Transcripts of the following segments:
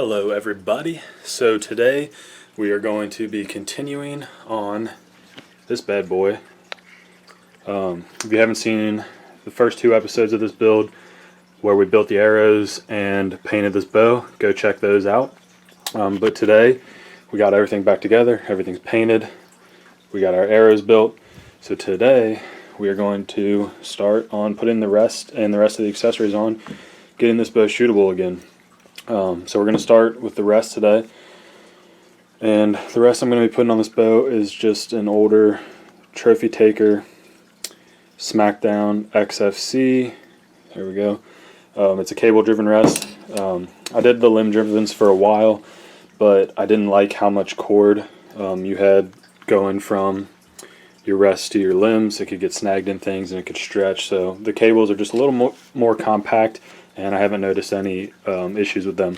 Hello everybody. So today we are going to be continuing on this bad boy. If you haven't seen the first two episodes of this build where we built the arrows and painted this bow, go check those out. But today we got everything back together, everything's painted, we got our arrows built. So today we are going to start on putting the rest of the accessories on, getting this bow shootable again. So we're going to start with the rest today, and the rest I'm going to be putting on this bow is just an older Trophy Taker Smackdown XFC. There we go. It's a cable driven rest. I did the limb drivens for a while, but I didn't like how much cord you had going from your rest to your limbs. It could get snagged in things and it could stretch, so the cables are just a little more compact, and I haven't noticed any issues with them.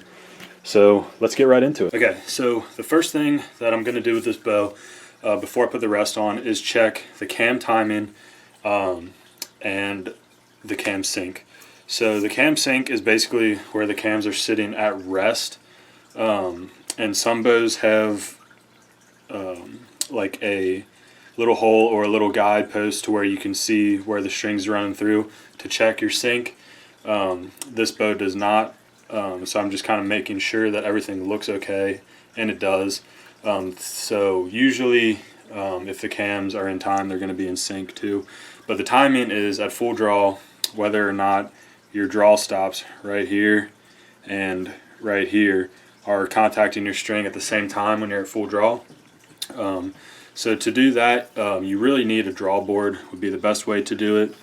So let's get right into it. Okay, so the first thing that I'm going to do with this bow before I put the rest on is check the cam timing and the cam sync. So the cam sync is basically where the cams are sitting at rest, and some bows have like a little hole or a little guide post to where you can see where the string's running through to check your sync. This bow does not, so I'm just kind of making sure that everything looks okay, and it does. So usually if the cams are in time, they're going to be in sync too. But the timing is at full draw, whether or not your draw stops right here and right here are contacting your string at the same time when you're at full draw. So to do that, you really need a draw board, would be the best way to do it.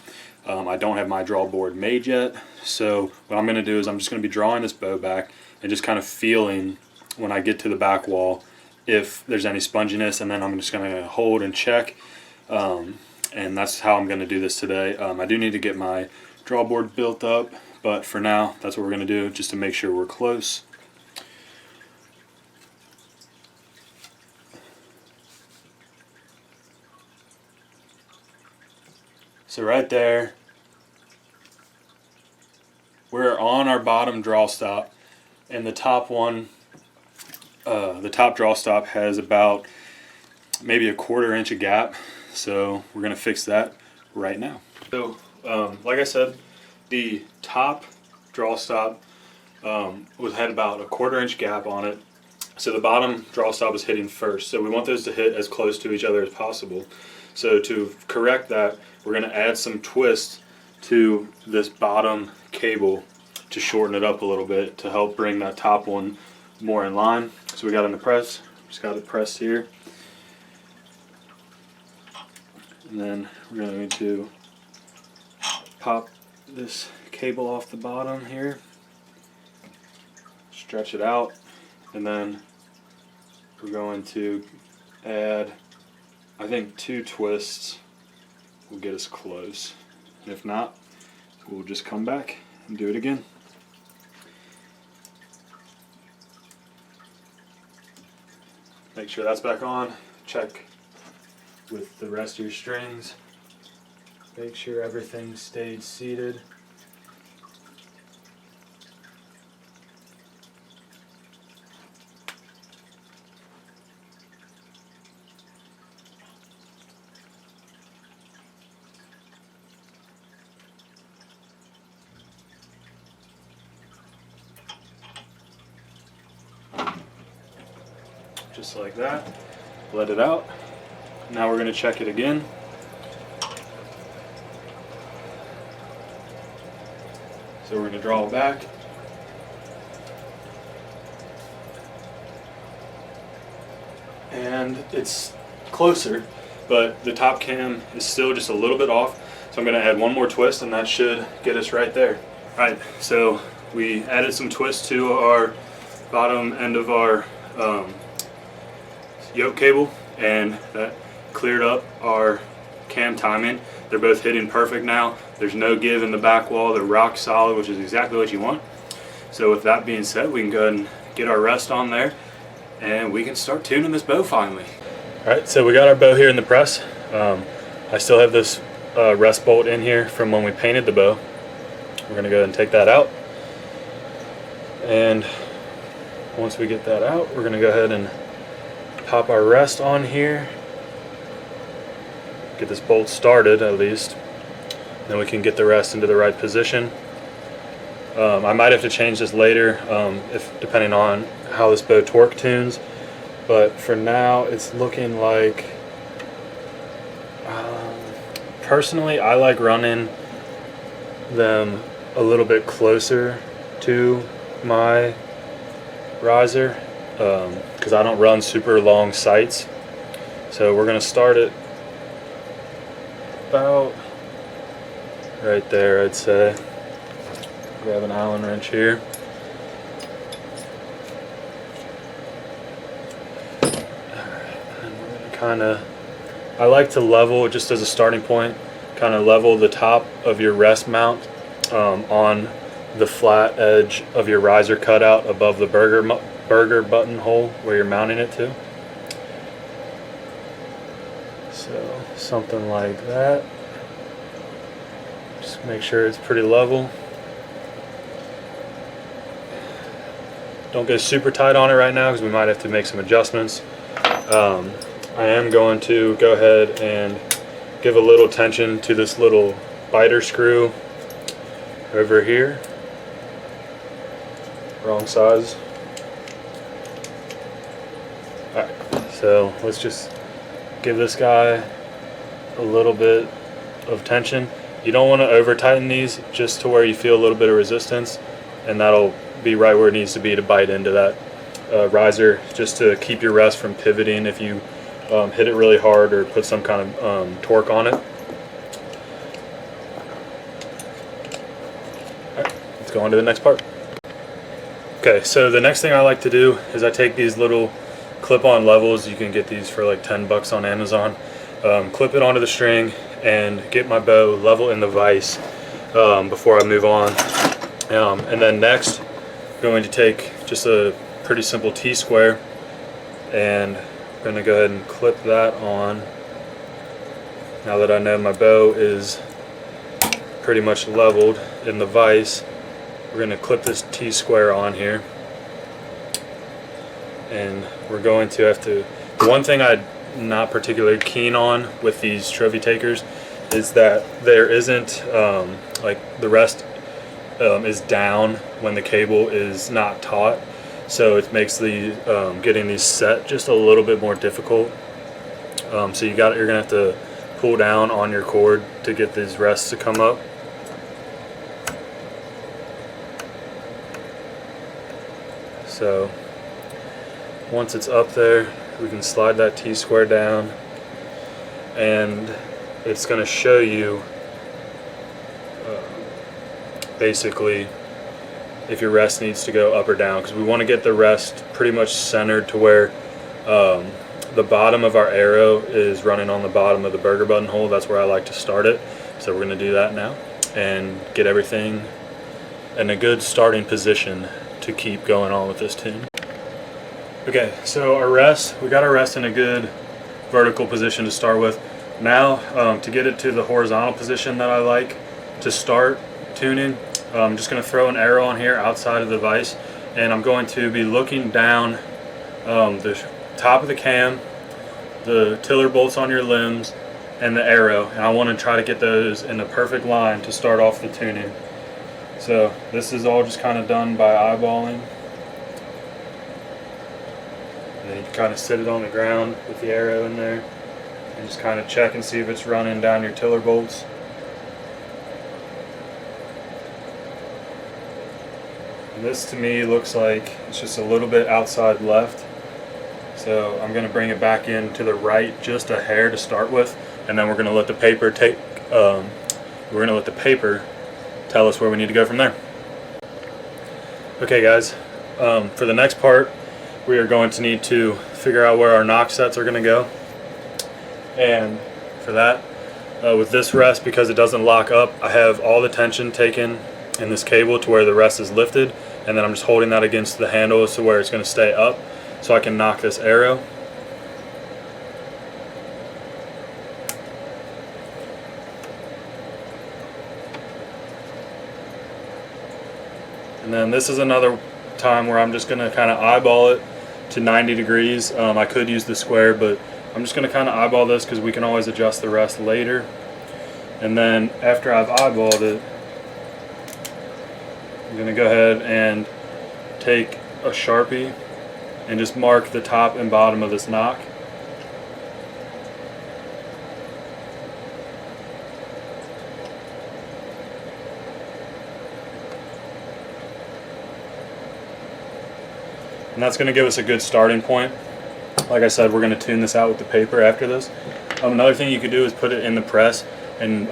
I don't have my draw board made yet, so what I'm going to do is I'm just going to be drawing this bow back and just kind of feeling when I get to the back wall if there's any sponginess, and then I'm just going to hold and check, and that's how I'm going to do this today. I do need to get my draw board built up, but for now that's what we're going to do, just to make sure we're close. So right there, we're on our bottom draw stop, and the top one, the top draw stop has about maybe a 1/4 inch of gap, so we're going to fix that right now. So like I said, the top draw stop had about a 1/4 inch gap on it, so the bottom draw stop is hitting first, so we want those to hit as close to each other as possible. So to correct that, we're going to add some twist to this bottom cable to shorten it up a little bit to help bring that top one more in line. So we got it in the press, just got it pressed here. And then we're going to pop this cable off the bottom here, stretch it out, and then we're going to add, I think, 2 twists will get us close, and if not, we'll just come back and do it again. Make sure that's back on, check with the rest of your strings, make sure everything stayed seated. Just like that, let it out. Now we're going to check it again. So we're going to draw it back. And it's closer, but the top cam is still just a little bit off. So I'm going to add one more twist, and that should get us right there. Alright, so we added some twist to our bottom end of our yoke cable, and that cleared up our cam timing. They're both hitting perfect now. There's no give in the back wall. They're rock solid, which is exactly what you want. So with that being said, we can go ahead and get our rest on there, and we can start tuning this bow finally. Alright, so we got our bow here in the press. I still have this rest bolt in here from when we painted the bow. We're going to go ahead and take that out, and once we get that out, we're going to go ahead and pop our rest on here. Get this bolt started at least. Then we can get the rest into the right position. I might have to change this later, depending on how this bow torque tunes. But for now, it's looking like, personally, I like running them a little bit closer to my riser, because I don't run super long sights. So we're going to start it about right there, I'd say. Grab an Allen wrench here. I like to level, just as a starting point, kind of level the top of your rest mount on the flat edge of your riser cutout above the burger button hole where you're mounting it to. So something like that. Just make sure it's pretty level. Don't go super tight on it right now because we might have to make some adjustments. I am going to go ahead and give a little tension to this little biter screw over here. Wrong size. Alright, so let's just give this guy a little bit of tension. You don't want to over tighten these, just to where you feel a little bit of resistance, and that'll be right where it needs to be to bite into that riser, just to keep your rest from pivoting if you hit it really hard or put some kind of torque on it. Alright, let's go on to the next part. Okay, so the next thing I like to do is I take these little clip-on levels. You can get these for like $10 on Amazon. Clip it onto the string and get my bow level in the vise before I move on. And then next, I'm going to take just a pretty simple T-square, and I'm going to go ahead and clip that on. Now that I know my bow is pretty much leveled in the vise, we're going to clip this T-square on here. And we're going to have to, the one thing I'm not particularly keen on with these trophy takers is that there isn't, like the rest is down when the cable is not taut. So it makes the getting these set just a little bit more difficult. So you're gonna have to pull down on your cord to get these rests to come up. So once it's up there, we can slide that T-square down, and it's going to show you basically if your rest needs to go up or down, because we want to get the rest pretty much centered to where the bottom of our arrow is running on the bottom of the burger button hole. That's where I like to start it. So we're going to do that now and get everything in a good starting position to keep going on with this tune. Okay, so we got our rest in a good vertical position to start with. Now, to get it to the horizontal position that I like to start tuning, I'm just going to throw an arrow on here outside of the vise, and I'm going to be looking down the top of the cam, the tiller bolts on your limbs, and the arrow, and I want to try to get those in a perfect line to start off the tuning. So this is all just kind of done by eyeballing. And then you kind of sit it on the ground with the arrow in there and just kind of check and see if it's running down your tiller bolts. And this to me looks like it's just a little bit outside left. So I'm going to bring it back in to the right just a hair to start with, and then we're going to let the paper tell us where we need to go from there. Okay guys, for the next part we are going to need to figure out where our knock sets are going to go, and for that, with this rest, because it doesn't lock up, I have all the tension taken in this cable to where the rest is lifted, and then I'm just holding that against the handle so where it's going to stay up so I can knock this arrow. And then this is another time where I'm just going to kind of eyeball it to 90 degrees. I could use the square, but I'm just going to kind of eyeball this because we can always adjust the rest later. And then after I've eyeballed it, I'm going to go ahead and take a Sharpie and just mark the top and bottom of this knock. And that's going to give us a good starting point. Like I said, we're going to tune this out with the paper after this. Another thing you could do is put it in the press, and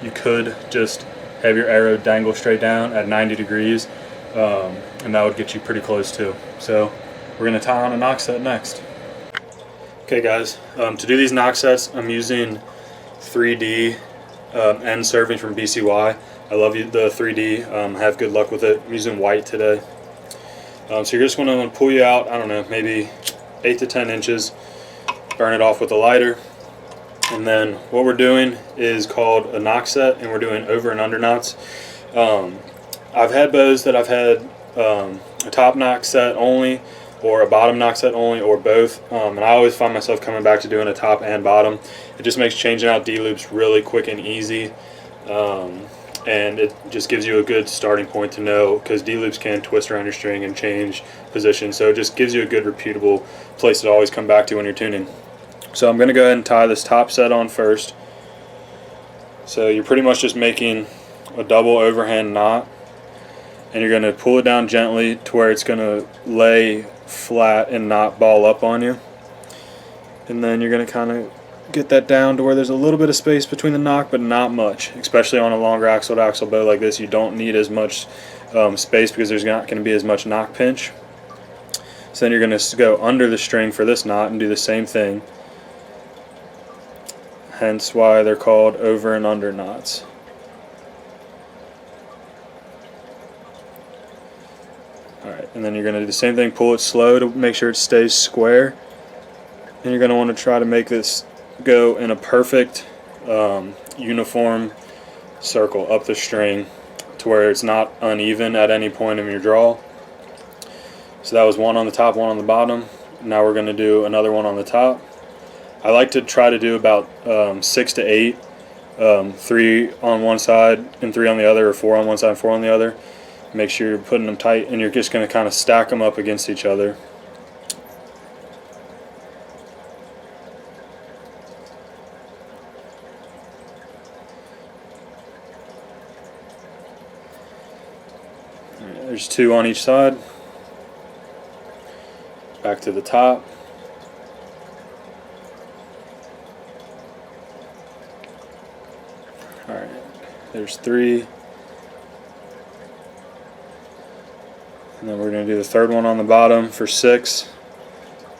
you could just have your arrow dangle straight down at 90 degrees, and that would get you pretty close too. So we're going to tie on a knock set next. Okay guys, to do these knock sets, I'm using 3D end serving from BCY. I love the 3D, have good luck with it. I'm using white today. So you're just going to pull you out, I don't know, maybe 8 to 10 inches, burn it off with a lighter, and then what we're doing is called a knock set, and we're doing over and under knots. I've had bows that I've had a top knock set only, or a bottom knock set only, or both, and I always find myself coming back to doing a top and bottom. It just makes changing out D-loops really quick and easy. And it just gives you a good starting point to know, because D-loops can twist around your string and change position, so it just gives you a good repeatable place to always come back to when you're tuning. So I'm going to go ahead and tie this top set on first. So you're pretty much just making a double overhand knot, and you're going to pull it down gently to where it's going to lay flat and not ball up on you. And then you're going to kind of get that down to where there's a little bit of space between the knock, but not much. Especially on a longer axle-to-axle bow like this, you don't need as much space because there's not going to be as much knock pinch. So then you're going to go under the string for this knot and do the same thing. Hence why they're called over and under knots. Alright, and then you're going to do the same thing, pull it slow to make sure it stays square. And you're going to want to try to make this go in a perfect uniform circle up the string to where it's not uneven at any point in your draw. So that was one on the top, one on the bottom. Now we're going to do another one on the top. I like to try to do about 6 to 8, 3 on one side and 3 on the other, or 4 on one side and 4 on the other. Make sure you're putting them tight, and you're just going to kind of stack them up against each other. There's 2 on each side. Back to the top. Alright, there's 3. And then we're going to do the third one on the bottom for 6.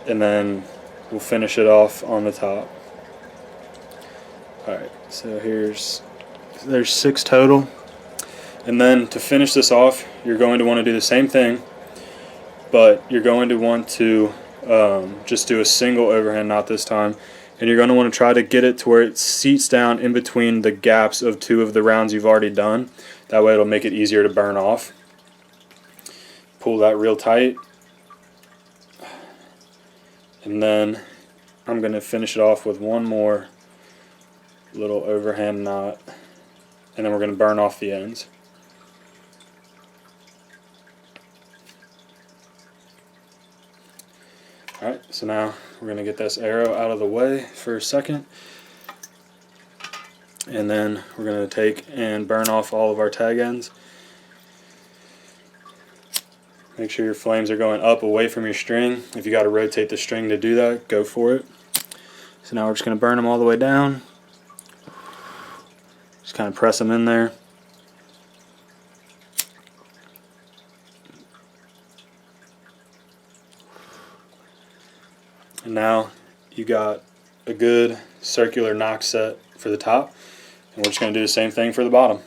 And then we'll finish it off on the top. Alright, so there's 6 total. And then to finish this off, you're going to want to do the same thing, but you're going to want to just do a single overhand knot this time, and you're going to want to try to get it to where it seats down in between the gaps of 2 of the rounds you've already done. That way it'll make it easier to burn off. Pull that real tight, and then I'm going to finish it off with one more little overhand knot, and then we're going to burn off the ends. Alright, so now we're going to get this arrow out of the way for a second, and then we're going to take and burn off all of our tag ends. Make sure your flames are going up away from your string. If you got to rotate the string to do that, go for it. So now we're just going to burn them all the way down. Just kind of press them in there. And now you got a good circular knock set for the top, and we're just going to do the same thing for the bottom.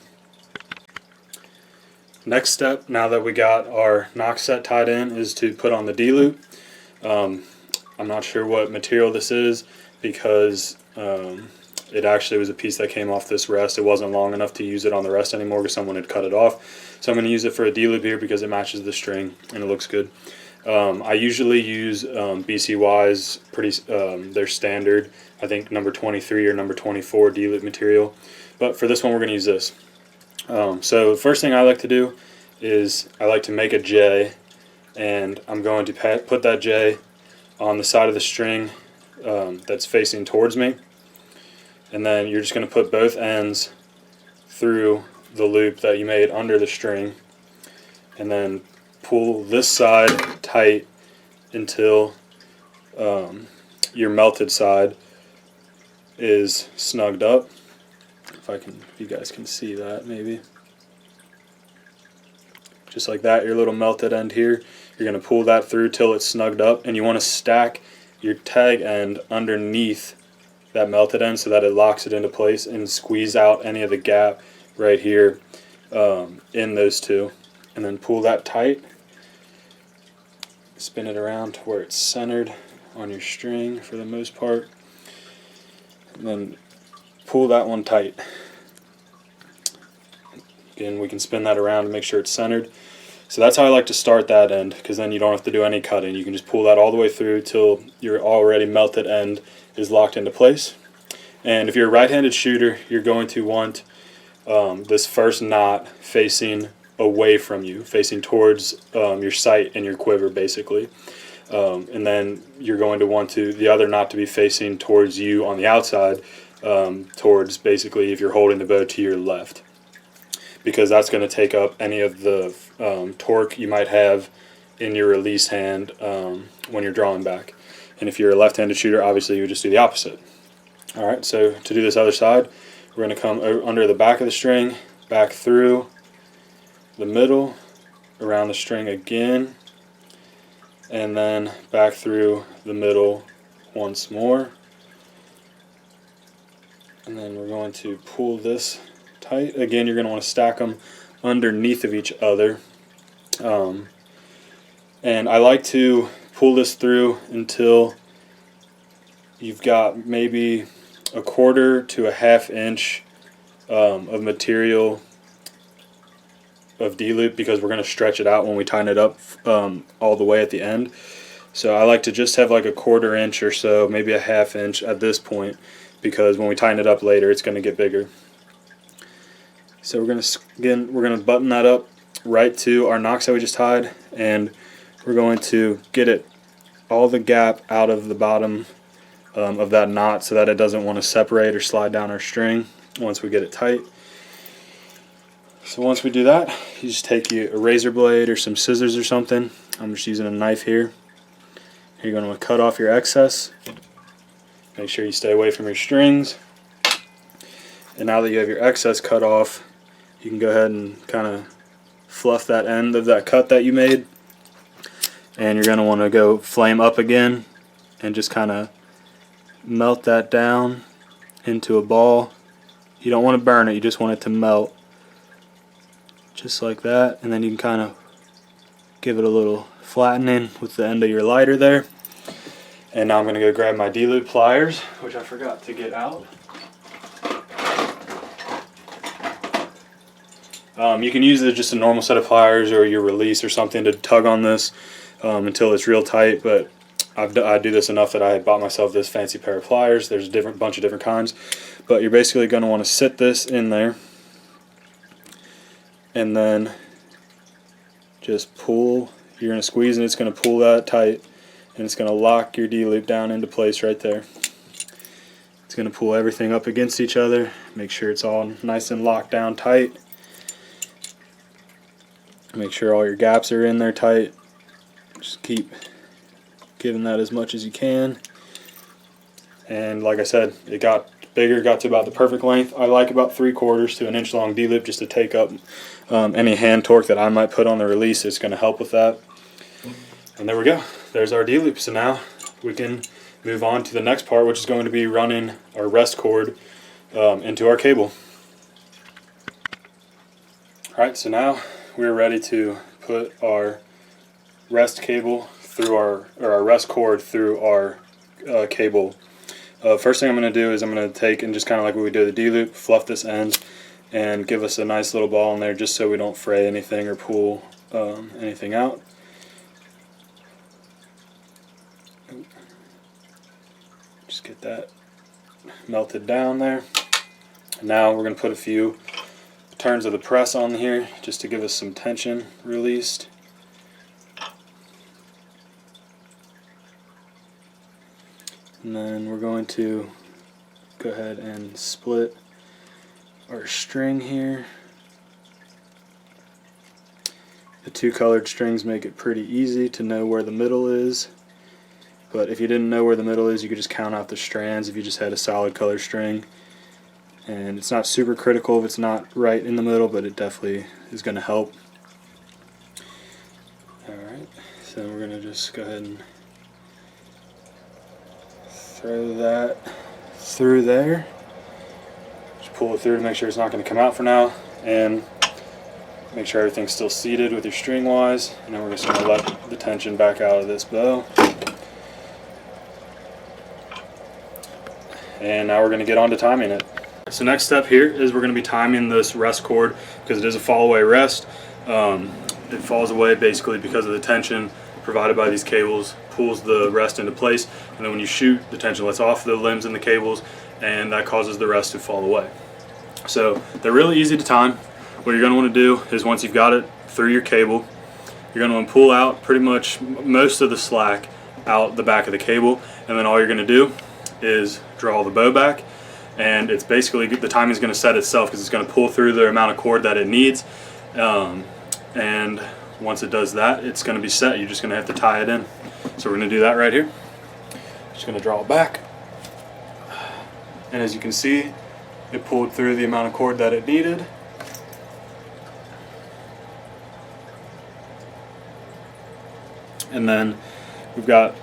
Next step, now that we got our knock set tied in, is to put on the D-loop. I'm not sure what material this is because It actually was a piece that came off this rest. It wasn't long enough to use it on the rest anymore because someone had cut it off. So I'm going to use it for a D-loop here because it matches the string and it looks good. I usually use BCY's their standard, I think number 23 or number 24 D-loop material. But for this one we're going to use this. So the first thing I like to do is I like to make a J, and I'm going to put that J on the side of the string that's facing towards me. And then you're just going to put both ends through the loop that you made under the string, and then pull this side tight until your melted side is snugged up. If you guys can see that, maybe. Just like that, your little melted end here. You're going to pull that through till it's snugged up, and you want to stack your tag end underneath that melted end so that it locks it into place, and squeeze out any of the gap right here in those two, and then pull that tight, spin it around to where it's centered on your string for the most part, and then pull that one tight. Again, we can spin that around to make sure it's centered. So that's how I like to start that end, because then you don't have to do any cutting. You can just pull that all the way through till your already melted end is locked into place. And if you're a right-handed shooter, you're going to want this first knot facing away from you, facing towards your sight and your quiver, basically. And then you're going to want the other knot to be facing towards you on the outside, towards basically if you're holding the bow to your left, because that's going to take up any of the torque you might have in your release hand when you're drawing back. And if you're a left-handed shooter, obviously you would just do the opposite. Alright, so to do this other side, we're going to come under the back of the string, back through the middle, around the string again, and then back through the middle once more. And then we're going to pull this tight. Again, you're going to want to stack them underneath of each other. And I like to pull this through until you've got maybe a 1/4 to a 1/2 inch of material of D-loop, because we're going to stretch it out when we tighten it up all the way at the end. So I like to just have like a 1/4 inch or so, maybe a 1/2 inch at this point, because when we tighten it up later it's going to get bigger. So we're going to button that up right to our nocks that we just tied, and we're going to get all the gap out of the bottom of that knot so that it doesn't want to separate or slide down our string once we get it tight. So once we do that, you just take a razor blade or some scissors or something. I'm just using a knife here. You're going to cut off your excess. Make sure you stay away from your strings. And now that you have your excess cut off, you can go ahead and kind of fluff that end of that cut that you made. And you're going to want to go flame up again and just kind of melt that down into a ball. You don't want to burn it, you just want it to melt. Just like that. And then you can kind of give it a little flattening with the end of your lighter there. And now I'm going to go grab my D-loop pliers, which I forgot to get out. You can use just a normal set of pliers or your release or something to tug on this until it's real tight, but I do this enough that I bought myself this fancy pair of pliers. There's a bunch of different kinds, but you're basically going to want to sit this in there and then just pull. You're going to squeeze and it's going to pull that tight, and it's going to lock your D-loop down into place right there. It's going to pull everything up against each other, make sure it's all nice and locked down tight. Make sure all your gaps are in there tight. Just keep giving that as much as you can. And like I said, it got bigger, got to about the perfect length. I like about 3/4 to an inch long D-loop just to take up any hand torque that I might put on the release. It's going to help with that. And there we go. There's our D-loop. So now we can move on to the next part, which is going to be running our rest cord into our cable. Alright, so now we're ready to put our rest cable through our rest cord through our cable. First thing I'm going to do is I'm going to take and just kind of like what we do the D-loop, fluff this end and give us a nice little ball in there just so we don't fray anything or pull anything out. Just get that melted down there. Now we're going to put a few turns of the press on here just to give us some tension released. And then we're going to go ahead and split our string here. The two colored strings make it pretty easy to know where the middle is. But if you didn't know where the middle is, you could just count out the strands if you just had a solid color string. And it's not super critical if it's not right in the middle, but it definitely is going to help. Alright, so we're going to just go ahead and throw that through there. Just pull it through to make sure it's not going to come out for now. And make sure everything's still seated with your string wise. And then we're just going to let the tension back out of this bow. And now we're going to get on to timing it. So next step here is we're going to be timing this rest cord because it is a fall away rest. It falls away basically because of the tension provided by these cables, pulls the rest into place, and then when you shoot, the tension lets off the limbs and the cables, and that causes the rest to fall away. So they're really easy to time. What you're going to want to do is once you've got it through your cable, you're going to want to pull out pretty much most of the slack out the back of the cable, and then all you're going to do is draw the bow back, and it's basically the timing is going to set itself because it's going to pull through the amount of cord that it needs, and once it does that, it's going to be set. You're just going to have to tie it in. So we're going to do that right here. Just going to draw it back, and as you can see, it pulled through the amount of cord that it needed. And then we've got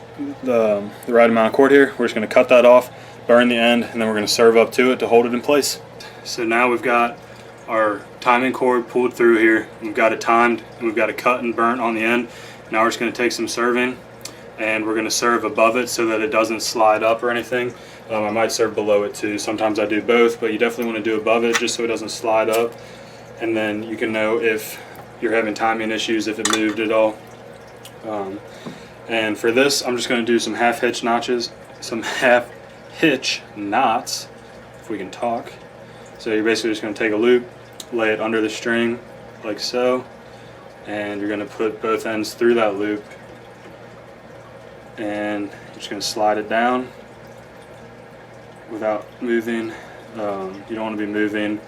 the right amount of cord here. We're just going to cut that off, burn the end, and then we're going to serve up to it to hold it in place. So now we've got our timing cord pulled through here. We've got it timed, and we've got it cut and burnt on the end. Now we're just going to take some serving, and we're going to serve above it so that it doesn't slide up or anything. I might serve below it too. Sometimes I do both, but you definitely want to do above it just so it doesn't slide up. And then you can know if you're having timing issues, if it moved at all. And for this, I'm just going to do some half hitch knots, if we can talk. So you're basically just going to take a loop, lay it under the string like so, and you're going to put both ends through that loop, and you're just going to slide it down without moving. You don't want to be moving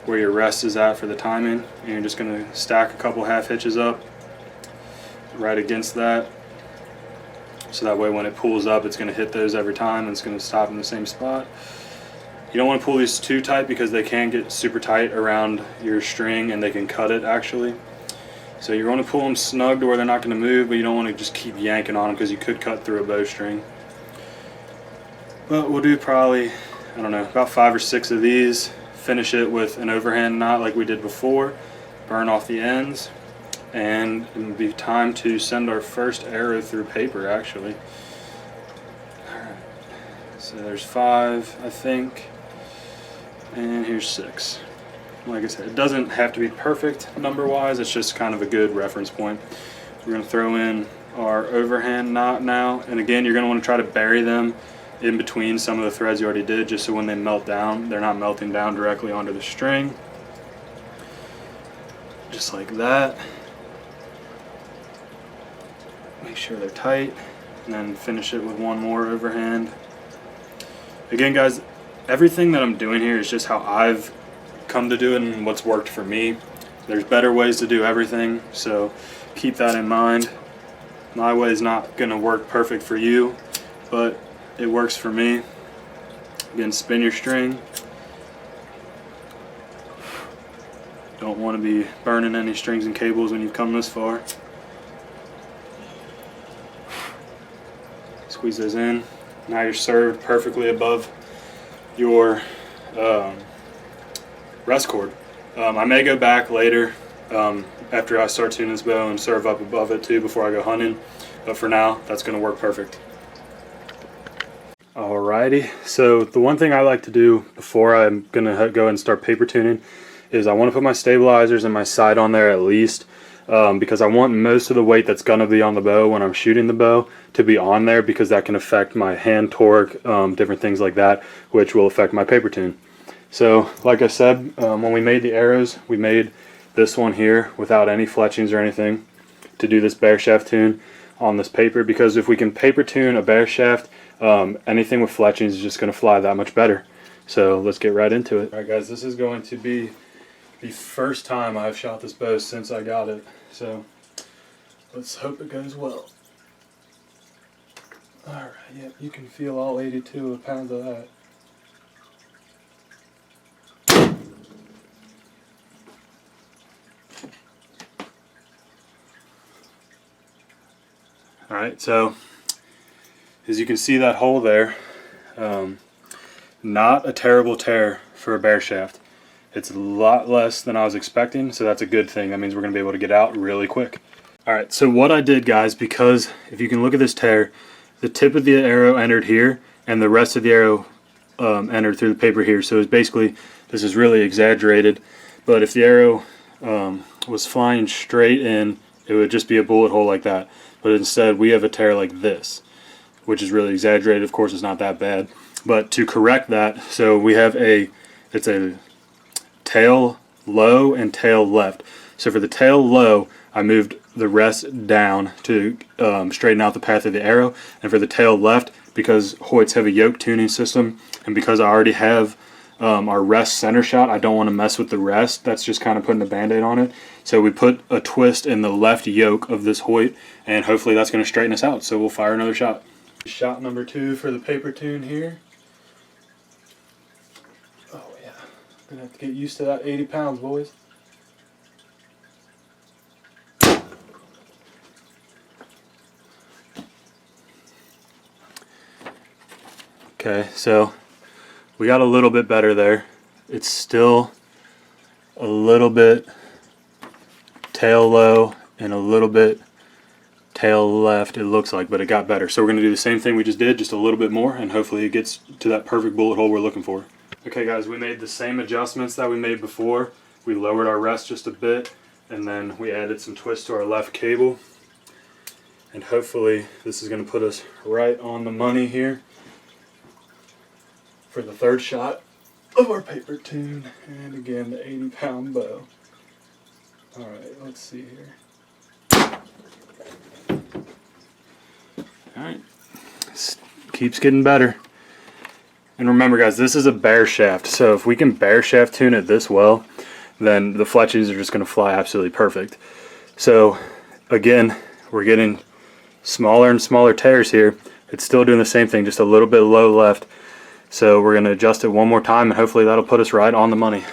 where your rest is at for the timing, and you're just going to stack a couple half hitches up right against that, so that way when it pulls up, it's going to hit those every time and it's going to stop in the same spot. You don't want to pull these too tight because they can get super tight around your string and they can cut it actually. So you're going to pull them snug to where they're not going to move, but you don't want to just keep yanking on them because you could cut through a bowstring. But we'll do probably, I don't know, about 5 or 6 of these. Finish it with an overhand knot like we did before. Burn off the ends. And it'll be time to send our first arrow through paper actually. Alright, so there's 5 I think, and here's 6. Like I said, it doesn't have to be perfect number wise, it's just kind of a good reference point. We're going to throw in our overhand knot now, and again you're going to want to try to bury them in between some of the threads you already did, just so when they melt down, they're not melting down directly onto the string. Just like that. Make sure they're tight, and then finish it with one more overhand. Again guys, everything that I'm doing here is just how I've come to do it and what's worked for me. There's better ways to do everything, so keep that in mind. My way is not going to work perfect for you, but it works for me. Again, spin your string. Don't want to be burning any strings and cables when you've come this far. Squeeze those in. Now you're served perfectly above your rest cord. I may go back later after I start tuning this bow and serve up above it too before I go hunting, but for now that's going to work perfect. Alrighty, so the one thing I like to do before I'm gonna go and start paper tuning is I want to put my stabilizers and my sight on there at least, because I want most of the weight that's gonna be on the bow when I'm shooting the bow to be on there, because that can affect my hand torque, different things like that, which will affect my paper tune. So like I said, when we made the arrows, we made this one here without any fletchings or anything to do this bear shaft tune on this paper, because if we can paper tune a bear shaft, anything with fletchings is just going to fly that much better. So let's get right into it. Alright guys, this is going to be the first time I've shot this bow since I got it, so let's hope it goes well. Alright, yep, you can feel all 82 pounds of that. Alright, so as you can see that hole there, not a terrible tear for a bear shaft. It's a lot less than I was expecting, so that's a good thing. That means we're going to be able to get out really quick. Alright, so what I did, guys, because if you can look at this tear, the tip of the arrow entered here, and the rest of the arrow entered through the paper here. So it's basically, this is really exaggerated, but if the arrow was flying straight in, it would just be a bullet hole like that. But instead, we have a tear like this, which is really exaggerated. Of course, it's not that bad. But to correct that, so we have it's a tail low and tail left. So for the tail low, I moved the rest down to straighten out the path of the arrow. And for the tail left, because HOYTs have a yoke tuning system, and because I already have our rest center shot, I don't want to mess with the rest. That's just kind of putting a band-aid on it. So we put a twist in the left yoke of this HOYT, and hopefully that's going to straighten us out. So we'll fire another shot. Shot number 2 for the paper tune here. Oh yeah, gonna have to get used to that 80 pounds, boys. Okay, so we got a little bit better there. It's still a little bit tail low and a little bit tail left, it looks like, but it got better. So we're going to do the same thing we just did, just a little bit more, and hopefully it gets to that perfect bullet hole we're looking for. Okay guys, we made the same adjustments that we made before. We lowered our rest just a bit, and then we added some twist to our left cable. And hopefully this is going to put us right on the money here for the third shot of our paper tune, and again the 80-pound bow. Alright, let's see here. Alright, keeps getting better. And remember guys, this is a bear shaft, so if we can bear shaft tune it this well, then the fletchings are just going to fly absolutely perfect. So again, we're getting smaller and smaller tears here. It's still doing the same thing, just a little bit low left. So we're going to adjust it one more time, and hopefully that'll put us right on the money.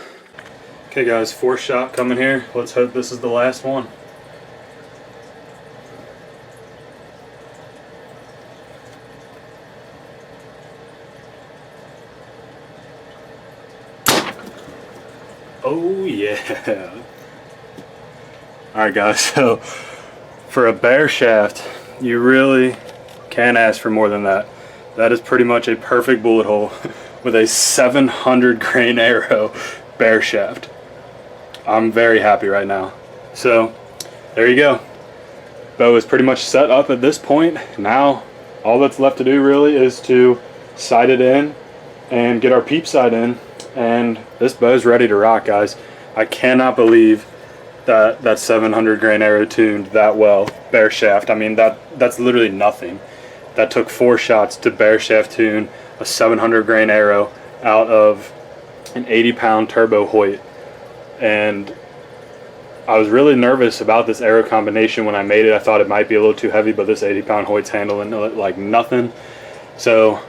Okay guys, fourth shot coming here. Let's hope this is the last one. Oh yeah. Alright guys, so for a bear shaft, you really can't ask for more than that. That is pretty much a perfect bullet hole with a 700 grain arrow bear shaft. I'm very happy right now. So there you go. Bow is pretty much set up at this point. Now all that's left to do really is to sight it in and get our peep sight in, and this bow is ready to rock, guys. I cannot believe that 700 grain arrow tuned that well bear shaft. I mean, that's literally nothing. That took 4 shots to bear shaft tune a 700 grain arrow out of an 80-pound turbo HOYT. And I was really nervous about this arrow combination when I made it. I thought it might be a little too heavy, but this 80-pound HOYT's handling it like nothing. So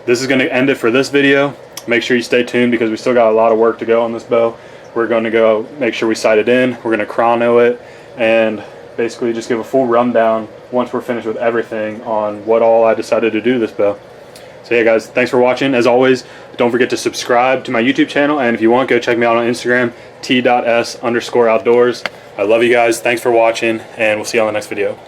this is going to end it for this video. Make sure you stay tuned because we still got a lot of work to go on this bow. We're going to go make sure we sight it in. We're going to chrono it and basically just give a full rundown once we're finished with everything on what all I decided to do to this bow. So yeah guys, thanks for watching. As always, don't forget to subscribe to my YouTube channel, and if you want, go check me out on Instagram, t.s_outdoors. I love you guys. Thanks for watching, and we'll see you on the next video.